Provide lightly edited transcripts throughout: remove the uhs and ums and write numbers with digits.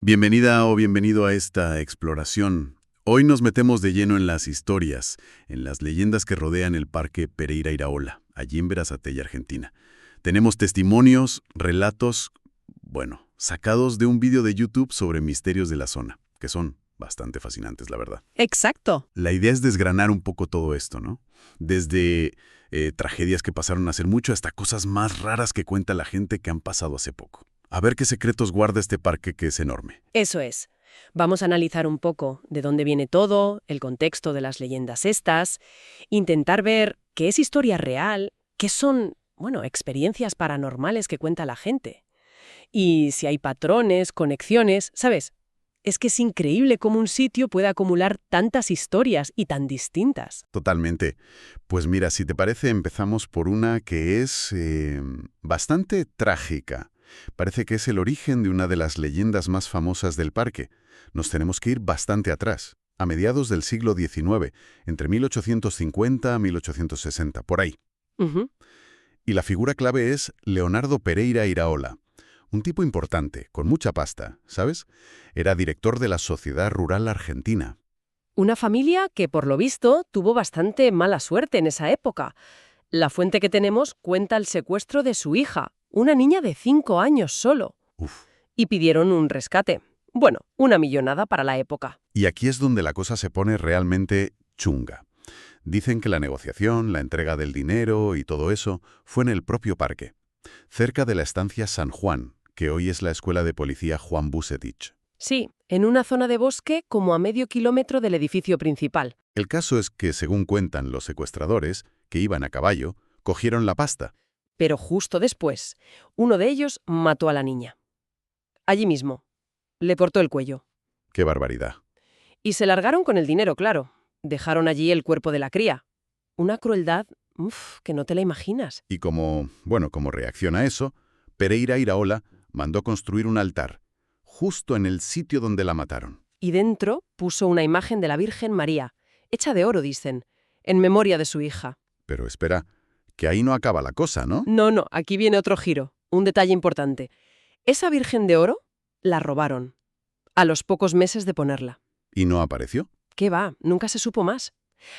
Bienvenida o bienvenido a esta exploración. Hoy nos metemos de lleno en las historias, en las leyendas que rodean el Parque Pereira Iraola, allí en Berazategui, Argentina. Tenemos testimonios, relatos, sacados de un vídeo de YouTube sobre misterios de la zona, que son bastante fascinantes, la verdad. Exacto. La idea es desgranar un poco todo esto, ¿no? Desde tragedias que pasaron hace mucho hasta cosas más raras que cuenta la gente que han pasado hace poco. A ver qué secretos guarda este parque que es enorme. Eso es. Vamos a analizar un poco de dónde viene todo, el contexto de las leyendas estas, intentar ver qué es historia real, qué son, experiencias paranormales que cuenta la gente. Y si hay patrones, conexiones, ¿sabes? Es que es increíble cómo un sitio puede acumular tantas historias y tan distintas. Totalmente. Pues mira, si te parece, empezamos por una que es bastante trágica. Parece que es el origen de una de las leyendas más famosas del parque. Nos tenemos que ir bastante atrás, a mediados del siglo XIX, entre 1850 a 1860, por ahí. Ujú. Y la figura clave es Leonardo Pereira Iraola, un tipo importante, con mucha pasta, ¿sabes? Era director de la Sociedad Rural Argentina. Una familia que, por lo visto, tuvo bastante mala suerte en esa época. La fuente que tenemos cuenta el secuestro de su hija, una niña de 5 años solo, Uf. y pidieron un rescate. Bueno, una millonada para la época. Y aquí es donde la cosa se pone realmente chunga. Dicen que la negociación, la entrega del dinero y todo eso fue en el propio parque, cerca de la estancia San Juan, que hoy es la escuela de policía Juan Bucetich. Sí, en una zona de bosque como a medio kilómetro del edificio principal. El caso es que, según cuentan los secuestradores, que iban a caballo, cogieron la pasta. Pero justo después, uno de ellos mató a la niña. Allí mismo. Le cortó el cuello. ¡Qué barbaridad! Y se largaron con el dinero, claro. Dejaron allí el cuerpo de la cría. Una crueldad, que no te la imaginas. Y como reacción a eso, Pereira Iraola mandó construir un altar, justo en el sitio donde la mataron. Y dentro puso una imagen de la Virgen María, hecha de oro, dicen, en memoria de su hija. Pero espera, que ahí no acaba la cosa, ¿no? No, aquí viene otro giro, un detalle importante. Esa Virgen de oro la robaron, a los pocos meses de ponerla. ¿Y no apareció? ¿Qué va? Nunca se supo más.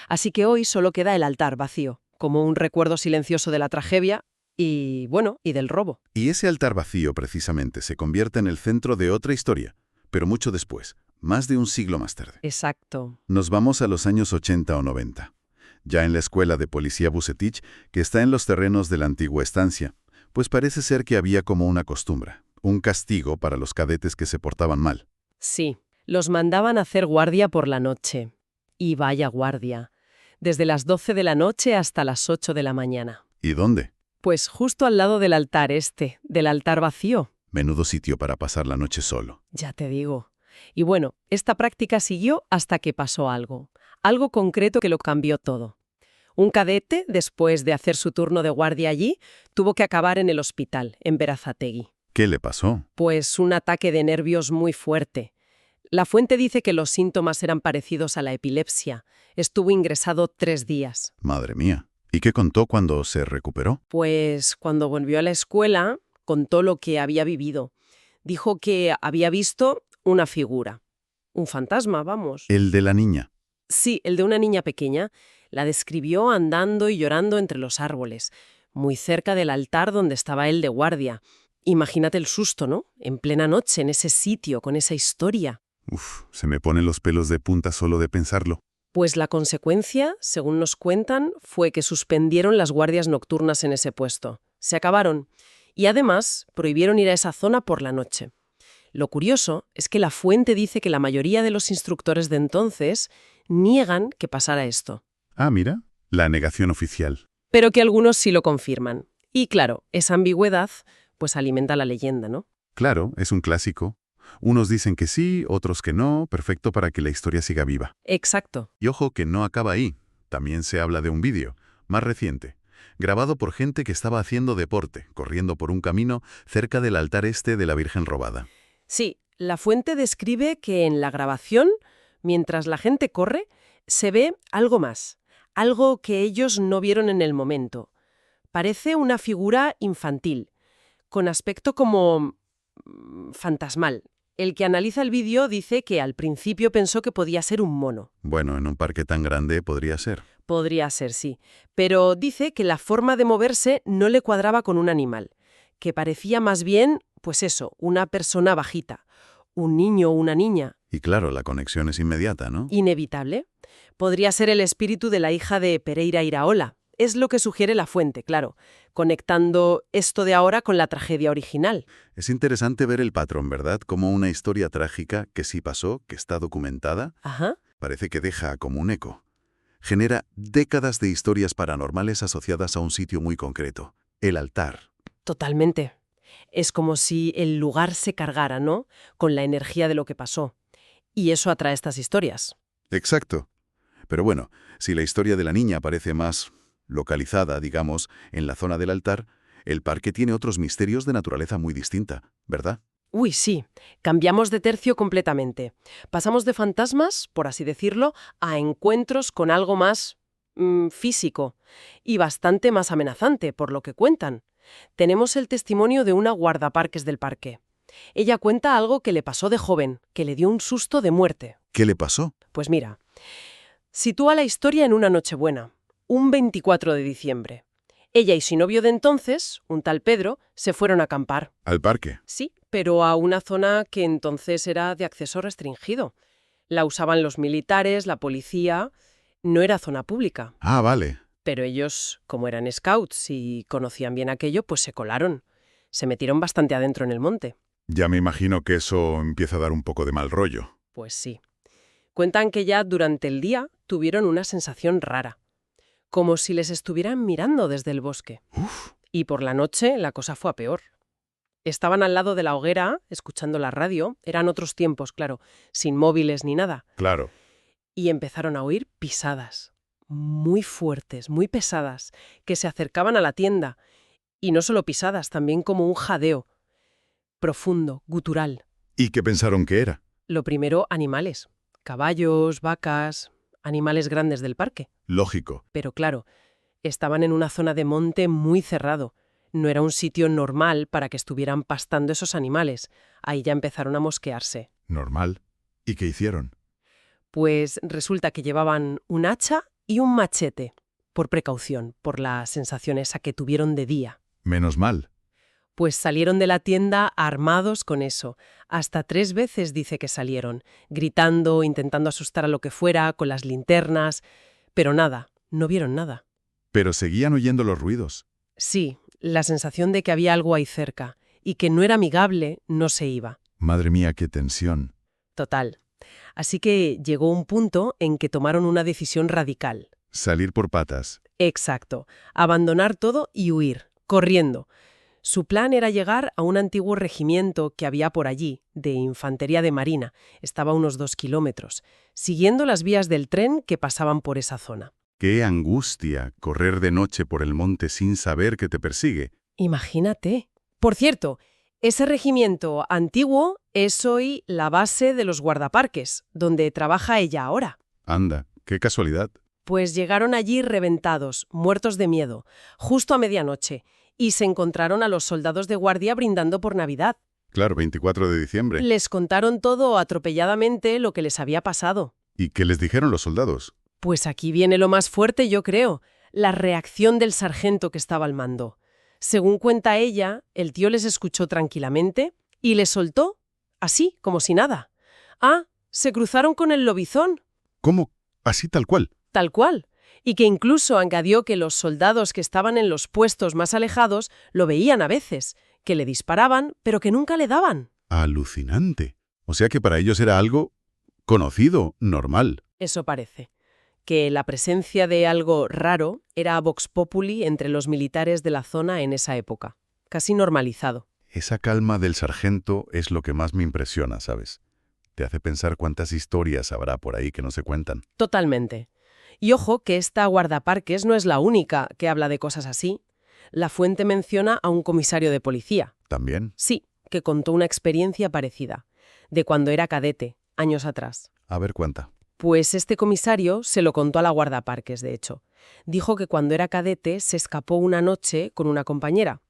Así que hoy solo queda el altar vacío, como un recuerdo silencioso de la tragedia y del robo. Y ese altar vacío, precisamente, se convierte en el centro de otra historia, pero mucho después, más de un siglo más tarde. Exacto. Nos vamos a los años 80 o 90, ya en la escuela de policía Bucetich, que está en los terrenos de la antigua estancia, pues parece ser que había como una costumbre, un castigo para los cadetes que se portaban mal. Sí, los mandaban a hacer guardia por la noche. Y vaya guardia. Desde las 12 de la noche hasta las 8 de la mañana. ¿Y dónde? Pues justo al lado del altar del altar vacío. Menudo sitio para pasar la noche solo. Ya te digo. Y bueno, esta práctica siguió hasta que pasó algo. Algo concreto que lo cambió todo. Un cadete, después de hacer su turno de guardia allí, tuvo que acabar en el hospital, en Berazategui. ¿Qué le pasó? Pues un ataque de nervios muy fuerte. La fuente dice que los síntomas eran parecidos a la epilepsia. Estuvo ingresado 3 días. Madre mía. ¿Y qué contó cuando se recuperó? Pues cuando volvió a la escuela, contó lo que había vivido. Dijo que había visto una figura. Un fantasma, vamos. El de la niña. Sí, el de una niña pequeña. La describió andando y llorando entre los árboles, muy cerca del altar donde estaba él de guardia. Imagínate el susto, ¿no? En plena noche, en ese sitio, con esa historia. Uf, se me ponen los pelos de punta solo de pensarlo. Pues la consecuencia, según nos cuentan, fue que suspendieron las guardias nocturnas en ese puesto. Se acabaron. Y además, prohibieron ir a esa zona por la noche. Lo curioso es que la fuente dice que la mayoría de los instructores de entonces niegan que pasara esto. Ah, mira, la negación oficial. Pero que algunos sí lo confirman. Y claro, esa ambigüedad pues alimenta la leyenda, ¿no? Claro, es un clásico. Unos dicen que sí, otros que no, perfecto para que la historia siga viva. Exacto. Y ojo que no acaba ahí. También se habla de un vídeo, más reciente, grabado por gente que estaba haciendo deporte, corriendo por un camino cerca del altar de la Virgen robada. Sí, la fuente describe que en la grabación, mientras la gente corre, se ve algo más, algo que ellos no vieron en el momento. Parece una figura infantil, con aspecto como fantasmal. El que analiza el vídeo dice que al principio pensó que podía ser un mono. Bueno, en un parque tan grande podría ser. Podría ser, sí. Pero dice que la forma de moverse no le cuadraba con un animal, que parecía más bien, pues eso, una persona bajita, un niño o una niña. Y claro, la conexión es inmediata, ¿no? Inevitable. Podría ser el espíritu de la hija de Pereira Iraola. Es lo que sugiere la fuente, claro, conectando esto de ahora con la tragedia original. Es interesante ver el patrón, ¿verdad? Como una historia trágica que sí pasó, que está documentada, Ajá. parece que deja como un eco. Genera décadas de historias paranormales asociadas a un sitio muy concreto, el altar. Totalmente. Es como si el lugar se cargara, ¿no? Con la energía de lo que pasó. Y eso atrae estas historias. Exacto. Pero bueno, si la historia de la niña parece más localizada, digamos, en la zona del altar, el parque tiene otros misterios de naturaleza muy distinta, ¿verdad? Uy, sí, cambiamos de tercio completamente. Pasamos de fantasmas, por así decirlo, a encuentros con algo más físico y bastante más amenazante, por lo que cuentan. Tenemos el testimonio de una guardaparques del parque. Ella cuenta algo que le pasó de joven, que le dio un susto de muerte. ¿Qué le pasó? Pues mira, sitúa la historia en una Nochebuena, un 24 de diciembre. Ella y su novio de entonces, un tal Pedro, se fueron a acampar. Al parque. Sí, pero a una zona que entonces era de acceso restringido. La usaban los militares, la policía. No era zona pública. Ah, vale. Pero ellos, como eran scouts y conocían bien aquello, pues se colaron. Se metieron bastante adentro en el monte. Ya me imagino que eso empieza a dar un poco de mal rollo. Pues sí. Cuentan que ya durante el día tuvieron una sensación rara. Como si les estuvieran mirando desde el bosque. Uf. Y por la noche la cosa fue a peor. Estaban al lado de la hoguera, escuchando la radio. Eran otros tiempos, claro, sin móviles ni nada. Claro. Y empezaron a oír pisadas. Muy fuertes, muy pesadas, que se acercaban a la tienda. Y no solo pisadas, también como un jadeo. Profundo, gutural. ¿Y qué pensaron que era? Lo primero, animales. Caballos, vacas, animales grandes del parque. Lógico. Pero claro, estaban en una zona de monte muy cerrado. No era un sitio normal para que estuvieran pastando esos animales. Ahí ya empezaron a mosquearse. Normal. ¿Y qué hicieron? Pues resulta que llevaban un hacha y un machete, por precaución, por la sensación esa que tuvieron de día. Menos mal. Pues salieron de la tienda armados con eso. Hasta 3 veces dice que salieron, gritando, intentando asustar a lo que fuera, con las linternas. Pero nada, no vieron nada. Pero seguían oyendo los ruidos. Sí, la sensación de que había algo ahí cerca, y que no era amigable, no se iba. Madre mía, qué tensión. Total. Así que llegó un punto en que tomaron una decisión radical. Salir por patas. Exacto. Abandonar todo y huir, corriendo. Su plan era llegar a un antiguo regimiento que había por allí, de infantería de marina. Estaba a unos 2 kilómetros, siguiendo las vías del tren que pasaban por esa zona. ¡Qué angustia correr de noche por el monte sin saber que te persigue! Imagínate. Por cierto, ese regimiento antiguo es hoy la base de los guardaparques, donde trabaja ella ahora. Anda, qué casualidad. Pues llegaron allí reventados, muertos de miedo, justo a medianoche, y se encontraron a los soldados de guardia brindando por Navidad. Claro, 24 de diciembre. Les contaron todo atropelladamente lo que les había pasado. ¿Y qué les dijeron los soldados? Pues aquí viene lo más fuerte, yo creo, la reacción del sargento que estaba al mando. Según cuenta ella, el tío les escuchó tranquilamente y les soltó, así, como si nada. Ah, se cruzaron con el lobizón. ¿Cómo? ¿Así tal cual? Tal cual. Y que incluso añadió que los soldados que estaban en los puestos más alejados lo veían a veces, que le disparaban, pero que nunca le daban. Alucinante. O sea que para ellos era algo conocido, normal. Eso parece. Que la presencia de algo raro era vox populi entre los militares de la zona en esa época. Casi normalizado. Esa calma del sargento es lo que más me impresiona, ¿sabes? Te hace pensar cuántas historias habrá por ahí que no se cuentan. Totalmente. Y ojo que esta guardaparques no es la única que habla de cosas así. La fuente menciona a un comisario de policía. ¿También? Sí, que contó una experiencia parecida, de cuando era cadete, años atrás. A ver, cuenta. Pues este comisario se lo contó a la guardaparques, de hecho. Dijo que cuando era cadete se escapó una noche con una compañera.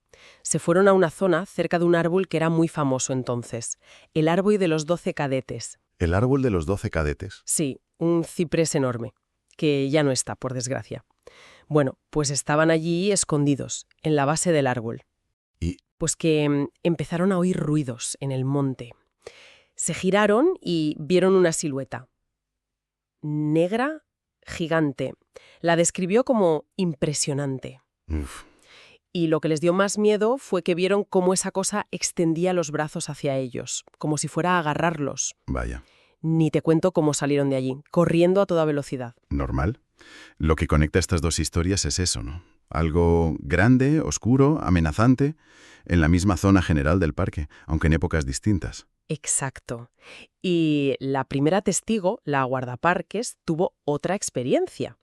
Se fueron a una zona cerca de un árbol que era muy famoso entonces, el árbol de los 12 cadetes. El árbol de los 12 cadetes. Sí, un ciprés enorme, que ya no está, por desgracia. Bueno, pues estaban allí escondidos, en la base del árbol. ¿Y? Pues que empezaron a oír ruidos en el monte. Se giraron y vieron una silueta. Negra, gigante. La describió como impresionante. Uf, Y lo que les dio más miedo fue que vieron cómo esa cosa extendía los brazos hacia ellos, como si fuera a agarrarlos. vaya. Ni te cuento cómo salieron de allí, corriendo a toda velocidad. ¿Normal? Lo que conecta estas dos historias es eso, ¿no? Algo grande, oscuro, amenazante, en la misma zona general del parque, aunque en épocas distintas. Exacto. Y la primera testigo, la guardaparques, tuvo otra experiencia.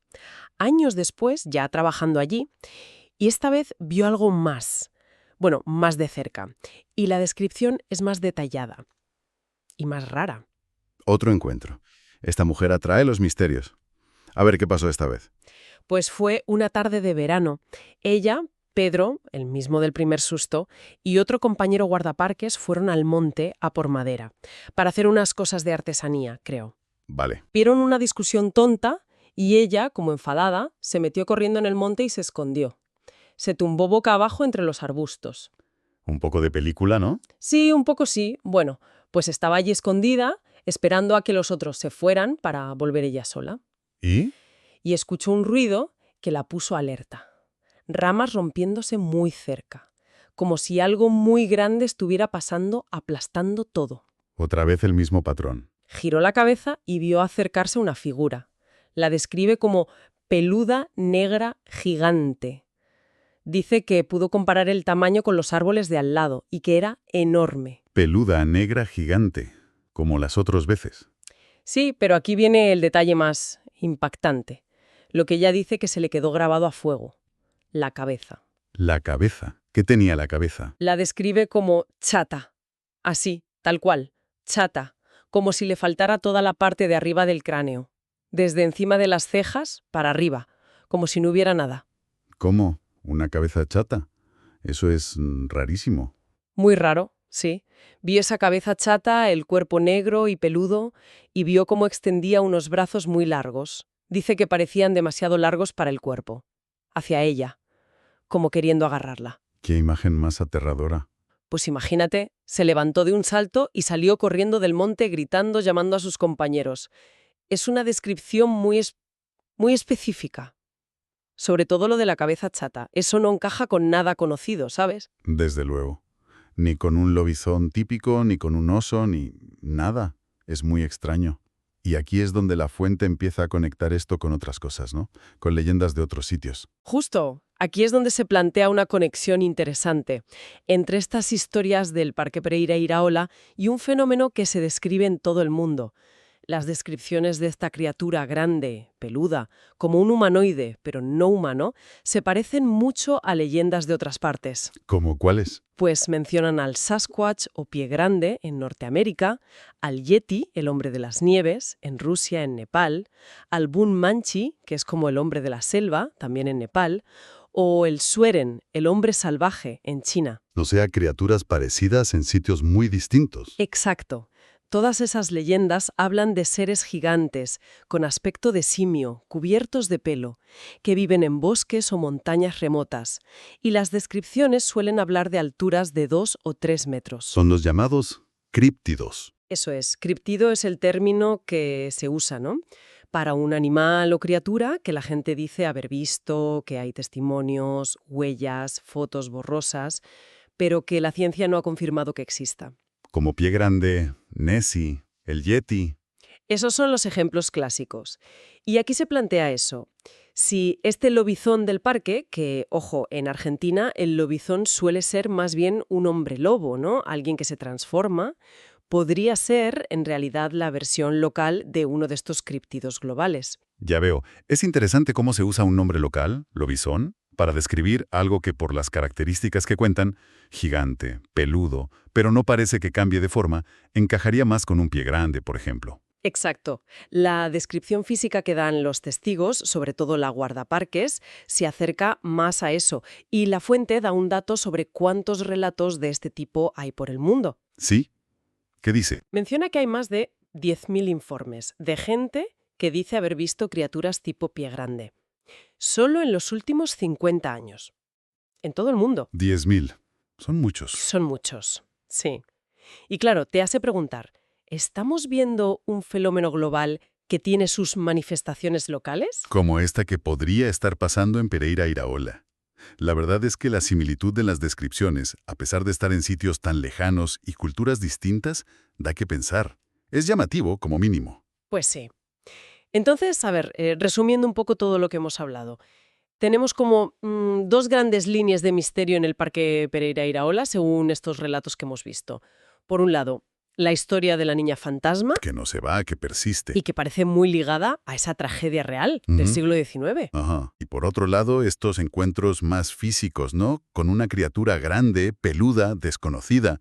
Años después, ya trabajando allí, y esta vez vio algo más. Bueno, más de cerca. Y la descripción es más detallada. Y más rara. Otro encuentro. Esta mujer atrae los misterios. A ver qué pasó esta vez. Pues fue una tarde de verano. Ella, Pedro, el mismo del primer susto, y otro compañero guardaparques fueron al monte a por madera, para hacer unas cosas de artesanía, creo. Vale. Vieron una discusión tonta y ella, como enfadada, se metió corriendo en el monte y se escondió. Se tumbó boca abajo entre los arbustos. Un poco de película, ¿no? Sí, un poco sí. Bueno, pues estaba allí escondida, esperando a que los otros se fueran para volver ella sola. ¿Y? Y escuchó un ruido que la puso alerta. Ramas rompiéndose muy cerca, como si algo muy grande estuviera pasando, aplastando todo. Otra vez el mismo patrón. Giró la cabeza y vio acercarse una figura. La describe como peluda, negra, gigante. Dice que pudo comparar el tamaño con los árboles de al lado y que era enorme. Peluda, negra, gigante, como las otras veces. Sí, pero aquí viene el detalle más impactante. Lo que ella dice que se le quedó grabado a fuego. La cabeza. La cabeza. ¿Qué tenía la cabeza? La describe como chata. Así, tal cual. Chata. Como si le faltara toda la parte de arriba del cráneo. Desde encima de las cejas para arriba. Como si no hubiera nada. ¿Cómo? ¿Una cabeza chata? Eso es rarísimo. Muy raro, sí. Vio esa cabeza chata, el cuerpo negro y peludo, y vio cómo extendía unos brazos muy largos. Dice que parecían demasiado largos para el cuerpo. Hacia ella. Como queriendo agarrarla. Qué imagen más aterradora. Pues imagínate, se levantó de un salto y salió corriendo del monte gritando, llamando a sus compañeros. Es una descripción muy específica. Sobre todo lo de la cabeza chata. Eso no encaja con nada conocido, ¿sabes? Desde luego. Ni con un lobizón típico, ni con un oso, ni nada. Es muy extraño. Y aquí es donde la fuente empieza a conectar esto con otras cosas, ¿no? Con leyendas de otros sitios. Justo. Aquí es donde se plantea una conexión interesante entre estas historias del Parque Pereira Iraola y un fenómeno que se describe en todo el mundo. Las descripciones de esta criatura grande, peluda, como un humanoide, pero no humano, se parecen mucho a leyendas de otras partes. ¿Cómo cuáles? Pues mencionan al Sasquatch o Pie Grande en Norteamérica, al Yeti, el hombre de las nieves, en Rusia, en Nepal, al Bun Manchi, que es como el hombre de la selva, también en Nepal, o el Sueren, el hombre salvaje, en China. O sea, criaturas parecidas en sitios muy distintos. Exacto. Todas esas leyendas hablan de seres gigantes, con aspecto de simio, cubiertos de pelo, que viven en bosques o montañas remotas, y las descripciones suelen hablar de alturas de 2 o 3 metros. Son los llamados críptidos. Eso es, criptido es el término que se usa, ¿no? Para un animal o criatura que la gente dice haber visto, que hay testimonios, huellas, fotos borrosas, pero que la ciencia no ha confirmado que exista. Como Pie Grande, Nessie, el Yeti. Esos son los ejemplos clásicos. Y aquí se plantea eso. Si este lobizón del parque, que, ojo, en Argentina el lobizón suele ser más bien un hombre lobo, ¿no? Alguien que se transforma, podría ser en realidad la versión local de uno de estos críptidos globales. Ya veo. Es interesante cómo se usa un nombre local, lobizón, para describir algo que por las características que cuentan, gigante, peludo, pero no parece que cambie de forma, encajaría más con un Pie Grande, por ejemplo. Exacto. La descripción física que dan los testigos, sobre todo la guardaparques, se acerca más a eso, y la fuente da un dato sobre cuántos relatos de este tipo hay por el mundo. ¿Sí? ¿Qué dice? Menciona que hay más de 10.000 informes de gente que dice haber visto criaturas tipo pie grande. Solo en los últimos 50 años. En todo el mundo. 10.000. Son muchos. Son muchos, sí. Y claro, te hace preguntar, ¿estamos viendo un fenómeno global que tiene sus manifestaciones locales? Como esta que podría estar pasando en Pereira Iraola. La verdad es que la similitud de las descripciones, a pesar de estar en sitios tan lejanos y culturas distintas, da que pensar. Es llamativo, como mínimo. Pues sí. Entonces, a ver, resumiendo un poco todo lo que hemos hablado, tenemos como dos grandes líneas de misterio en el Parque Pereira Iraola, según estos relatos que hemos visto. Por un lado, la historia de la niña fantasma, Que no se va, que persiste. y que parece muy ligada a esa tragedia real del Ujú. siglo XIX. Ajá. Y por otro lado, estos encuentros más físicos, ¿no? Con una criatura grande, peluda, desconocida,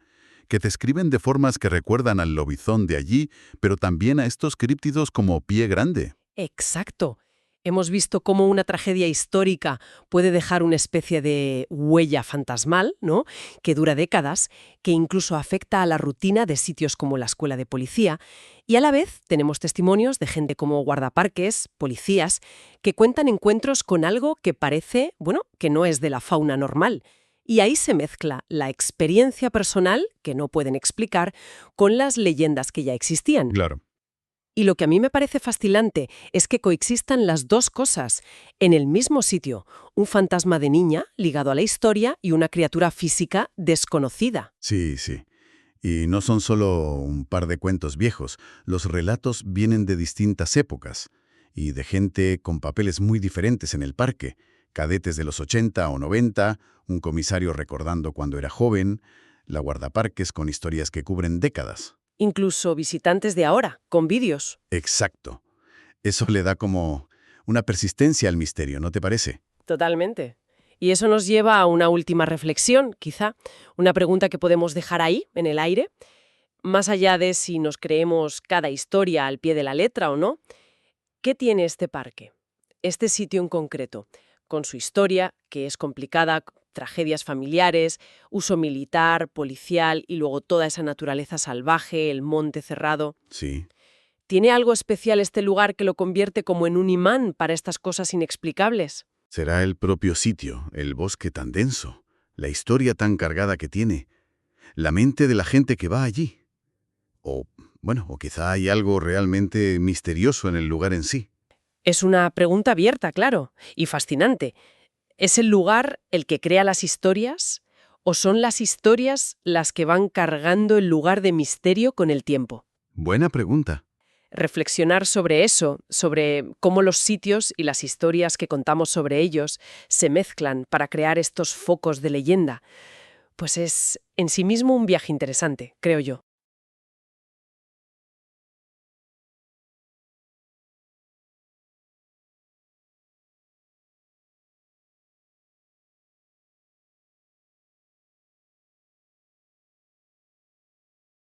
que describen de formas que recuerdan al lobizón de allí, pero también a estos críptidos como pie grande. Exacto. Hemos visto cómo una tragedia histórica puede dejar una especie de huella fantasmal, ¿no? Que dura décadas, que incluso afecta a la rutina de sitios como la escuela de policía. Y a la vez tenemos testimonios de gente como guardaparques, policías, que cuentan encuentros con algo que parece, bueno, que no es de la fauna normal. Y ahí se mezcla la experiencia personal, que no pueden explicar, con las leyendas que ya existían. Claro. Y lo que a mí me parece fascinante es que coexistan las dos cosas en el mismo sitio, un fantasma de niña ligado a la historia y una criatura física desconocida. Sí, sí. Y no son solo un par de cuentos viejos. Los relatos vienen de distintas épocas y de gente con papeles muy diferentes en el parque. Cadetes de los 80 o 90, un comisario recordando cuando era joven, la guardaparques con historias que cubren décadas. Incluso visitantes de ahora, con vídeos. Exacto. Eso le da como una persistencia al misterio, ¿no te parece? Totalmente. Y eso nos lleva a una última reflexión, quizá, una pregunta que podemos dejar ahí, en el aire, más allá de si nos creemos cada historia al pie de la letra o no. ¿Qué tiene este parque? Este sitio en concreto, con su historia, que es complicada, tragedias familiares, uso militar, policial y luego toda esa naturaleza salvaje, el monte cerrado. Sí. ¿Tiene algo especial este lugar que lo convierte como en un imán para estas cosas inexplicables? Será el propio sitio, el bosque tan denso, la historia tan cargada que tiene, la mente de la gente que va allí. O, bueno, o quizá hay algo realmente misterioso en el lugar en sí. Es una pregunta abierta, claro, y fascinante. ¿Es el lugar el que crea las historias o son las historias las que van cargando el lugar de misterio con el tiempo? Buena pregunta. Reflexionar sobre eso, sobre cómo los sitios y las historias que contamos sobre ellos se mezclan para crear estos focos de leyenda, pues es en sí mismo un viaje interesante, creo yo.